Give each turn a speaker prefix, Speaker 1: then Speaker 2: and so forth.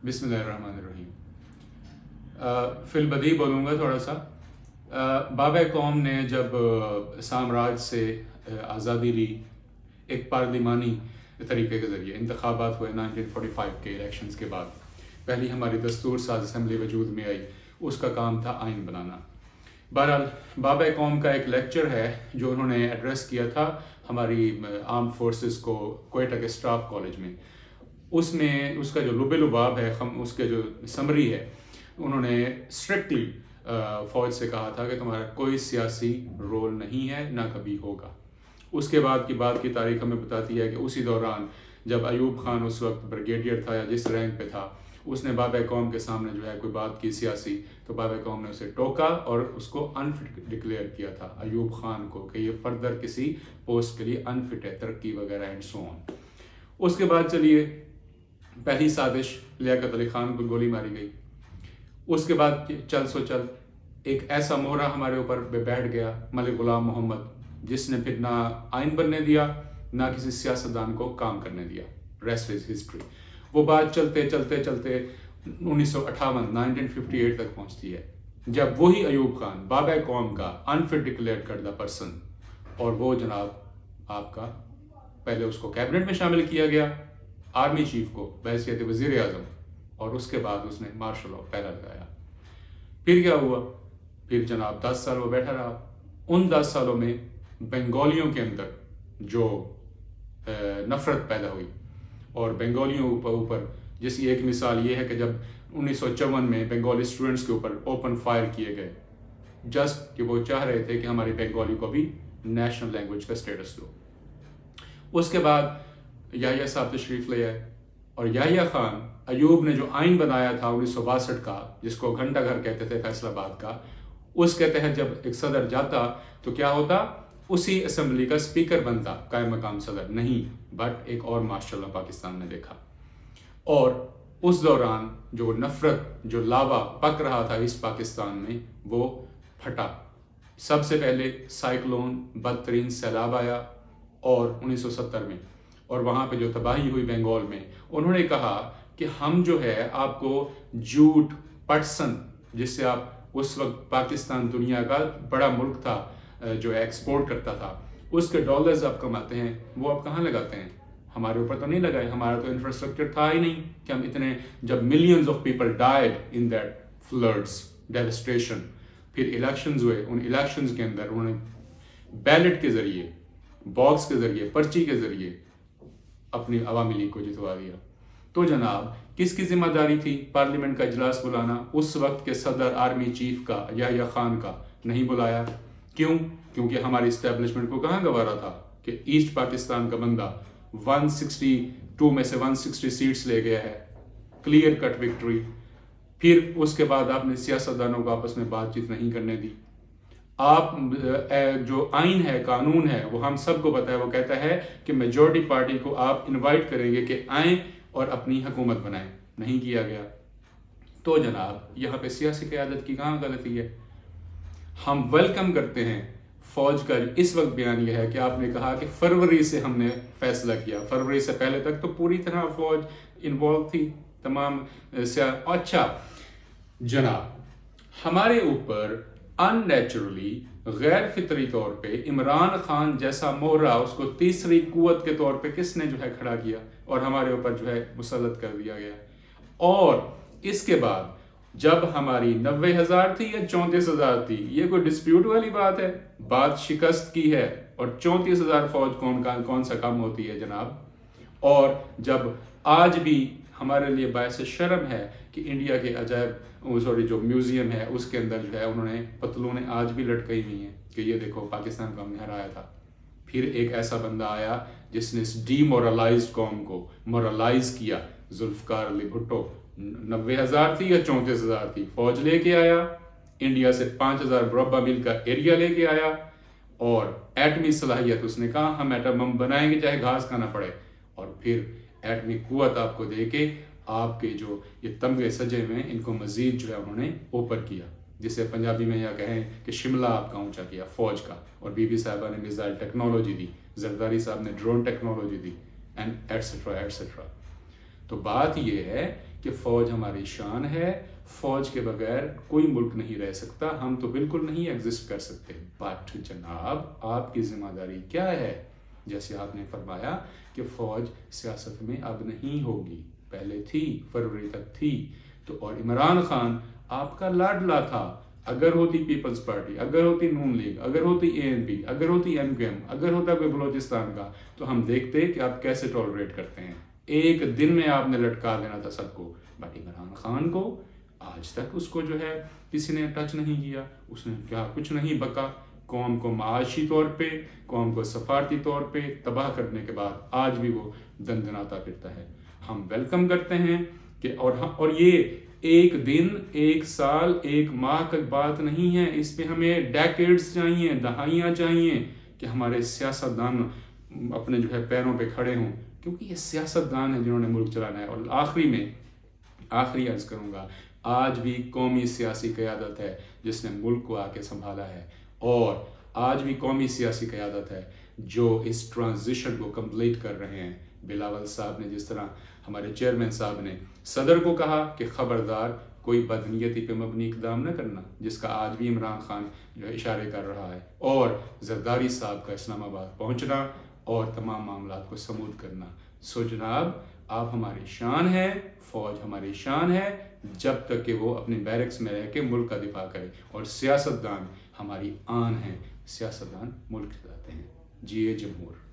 Speaker 1: बिस्मिल्लाहिर्रहमानिर्रहीम। फिलबदी बोलूँगा थोड़ा सा। बाब कौम ने जब साम्राज्य से आज़ादी ली, एक पार्लिमानी तरीके के ज़रिए इंतखाबात हुए 1945 के इलेक्शंस के बाद, पहली हमारी दस्तूर साज असम्बली वजूद में आई, उसका काम था आइन बनाना। बहरहाल बाब कौम का एक लेक्चर है जो उन्होंने एड्रेस किया था हमारी आर्म फोर्सेस को क्वेटा के स्टाफ कॉलेज में। उसमें उसका जो लुबे लुबाब है, उसके जो समरी है, उन्होंने स्ट्रिक्टली फ़ौज से कहा था कि तुम्हारा कोई सियासी रोल नहीं है, ना कभी होगा। उसके बाद की तारीख हमें बताती है कि उसी दौरान जब अयूब खान उस वक्त ब्रिगेडियर था या जिस रैंक पे था, उसने बाब कौम के सामने जो है कोई बात की सियासी, तो बाब कौम ने उसे टोका और उसको अनफिट डिक्लेयर किया था अयूब खान को कि ये फर्दर किसी पोस्ट के लिए अनफिट है, तरक्की वगैरह एंड सो ऑन। उसके बाद चलिए पहली साजिश, लियाकत अली खान को गोली मारी गई। उसके बाद चल एक ऐसा मोहरा हमारे ऊपर बैठ गया मलिक गुलाम मोहम्मद, जिसने फिर ना आइन बनने दिया, ना किसी सियासतदान को काम करने दिया। Rest is history. वो बात चलते 1958 तक पहुंचती है, जब वही अयूब खान बाब कौम का अनफिट डिक्लेयर करदा पर्सन, और वो जनाब आपका पहले उसको कैबिनेट में शामिल किया गया, आर्मी चीफ को बहैसियत वज़ीर आज़म, और उसके बाद उसने मार्शल लॉ पहला लगाया। फिर क्या हुआ? फिर जनाब 10 साल वो बैठा रहा। उन 10 सालों में बंगालियों के अंदर जो नफ़रत पैदा हुई, और बंगालियों ऊपर जैसी एक मिसाल ये है कि जब 1954 में बंगाली स्टूडेंट्स के ऊपर ओपन फायर किए गए, जस्ट कि वो चाह रहे थे कि हमारी बंगाली को भी नेशनल लैंग्वेज का स्टेटस दो। उसके बाद याहिया साहब तशरीफ़ ले आए, और याहिया खान अयूब ने जो आइन बनाया था 1962 का, जिसको घंटा घर कहते थे फैसलाबाद का, उसके तहत जब एक सदर जाता तो क्या होता? उसी असम्बली का स्पीकर बनता, कायम मकाम सदर नहीं, बट एक और माशाल्लाह पाकिस्तान ने देखा। और उस दौरान जो नफ़रत, जो लावा पक रहा था इस पाकिस्तान में, वो फटा। सबसे पहले साइक्लोन, बदतरीन सैलाब आया, और 1970 में, और वहाँ पे जो तबाही हुई बंगाल में, उन्होंने कहा कि हम जो है आपको जूट पटसन, जिससे आप उस वक्त पाकिस्तान दुनिया का बड़ा मुल्क था जो एक्सपोर्ट करता था, उसके डॉलर्स आप कमाते हैं, वो आप कहाँ लगाते हैं? हमारे ऊपर तो नहीं लगाए, हमारा तो इंफ्रास्ट्रक्चर था ही नहीं कि हम इतने, जब millions of people died in that floods devastation. फिर इलेक्शंस हुए, उन इलेक्शंस के अंदर उन्होंने बैलेट के ज़रिए, बॉक्स के ज़रिए, पर्ची के ज़रिए अपनी अवामी लीग को जितवा दिया। तो जनाब किसकी जिम्मेदारी थी पार्लियामेंट का इजलास बुलाना? उस वक्त के सदर आर्मी चीफ का, याहिया खान का, नहीं बुलाया। क्यों? क्योंकि हमारी इस्टेब्लिशमेंट को कहाँ गवारा था कि ईस्ट पाकिस्तान का बंदा 162 में से 160 सीट्स ले गया है, क्लियर कट विक्ट्री। फिर उसके बाद आपने सियासतदानों को आपस में बातचीत नहीं करने दी। आप जो आइन है, कानून है, वो हम सबको पता है, वो कहता है कि मेजॉरिटी पार्टी को आप इनवाइट करेंगे कि आएँ और अपनी हुकूमत बनाएं। नहीं किया गया। तो जनाब यहाँ पे सियासी क़यादत की कहाँ गलती है? हम वेलकम करते हैं फ़ौज का इस वक्त बयान यह है कि आपने कहा कि फरवरी से हमने फैसला किया। फरवरी से पहले तक तो पूरी तरह फ़ौज इन्वॉल्व थी, तमाम अच्छा जनाब, हमारे ऊपर अननेचुरली, गैर फितरी तौर पे इमरान खान जैसा मोहरा, उसको तीसरी कुव्वत के तौर पे किसने जो है खड़ा किया और हमारे ऊपर जो है मुसल्लत कर दिया गया। और इसके बाद जब हमारी 90,000 थी या 34,000 थी, ये कोई डिस्प्यूट वाली बात है? बात शिकस्त की है, और 34,000 फौज कौन सा कम होती है जनाब। और जब आज भी हमारे लिए बायस शर्म है कि इंडिया के जो म्यूजियम है उसके अंदर जो है उन्होंने पतलूनें आज भी लटकाई हुई हैं कि ये देखो पाकिस्तान को हमने हराया था। फिर एक ऐसा बंदा आया जिसने इस डीमोरलाइज्ड कौम को मोरलाइज किया, जुल्फकार अली भुट्टो। 90,000 थी या 34,000 थी, फौज लेके आया, इंडिया से 5,000 मुरब्बा मील का एरिया लेके आया, और एटमी सलाहियत, उसने कहा हम एटम बम बनाएंगे चाहे घास खाना पड़े। और फिर एटमी कुव्वत आपको देके आपके जो ये तमगे सजे हुए हैं, इनको मजीद जो है उन्होंने ऊपर किया, जिसे पंजाबी में यह कहें कि शिमला आपका ऊंचा किया फौज का। और बीबी साहबा ने मिसाइल टेक्नोलॉजी दी, जरदारी साहब ने drone technology the, and etcetera etcetera. तो बात यह है کہ فوج ہماری شان ہے، فوج کے بغیر کوئی ملک نہیں رہ سکتا، ہم تو بالکل نہیں ایگزسٹ کر سکتے۔ بٹ جناب آپ کی ذمہ داری کیا ہے؟ جیسے آپ نے فرمایا کہ فوج سیاست میں اب نہیں ہوگی، پہلے تھی، فروری تک تھی، تو اور عمران خان آپ کا لاڈلا تھا۔ اگر ہوتی پیپلز پارٹی، اگر ہوتی نون لیگ، اگر ہوتی ANP، اگر ہوتی MQM، اگر ہوتا کوئی بلوچستان کا، تو ہم دیکھتے کہ آپ کیسے ٹالریٹ کرتے ہیں۔ ایک دن میں آپ نے لٹکا دینا تھا سب کو، بٹ عمران خان کو آج تک اس کو جو ہے کسی نے ٹچ نہیں کیا، اس نے کیا کچھ نہیں بکا۔ قوم کو معاشی طور پہ، قوم کو سفارتی طور پہ تباہ کرنے کے بعد آج بھی وہ دندناتا پھرتا ہے۔ ہم ویلکم کرتے ہیں کہ اور یہ ایک دن، ایک سال، ایک ماہ کی بات نہیں ہے، اس پہ ہمیں ڈیکیڈز چاہیے، دہائیاں چاہیے کہ ہمارے سیاستدان اپنے جو ہے پیروں پہ کھڑے ہوں، کیونکہ یہ سیاستدان ہیں جنہوں نے ملک چلانا ہے۔ اور آخری عرض کروں گا، آج بھی قومی سیاسی قیادت ہے جس نے ملک کو آ کے سنبھالا ہے، اور آج بھی قومی سیاسی قیادت ہے جو اس ٹرانزیشن کو کمپلیٹ کر رہے ہیں۔ بلاول صاحب نے جس طرح، ہمارے چیئرمین صاحب نے صدر کو کہا کہ خبردار کوئی بدنیتی پہ مبنی اقدام نہ کرنا، جس کا آج بھی عمران خان جو ہے اشارے کر رہا ہے، اور زرداری صاحب کا اسلام آباد پہنچنا اور تمام معاملات کو سمودھ کرنا۔ سو جناب آپ ہماری شان ہے، فوج ہماری شان ہے، جب تک کہ وہ اپنے بیرکس میں رہ کے ملک کا دفاع کرے، اور سیاستدان ہماری آن ہیں، سیاستدان ملک چلاتے ہیں۔ جی جمہور۔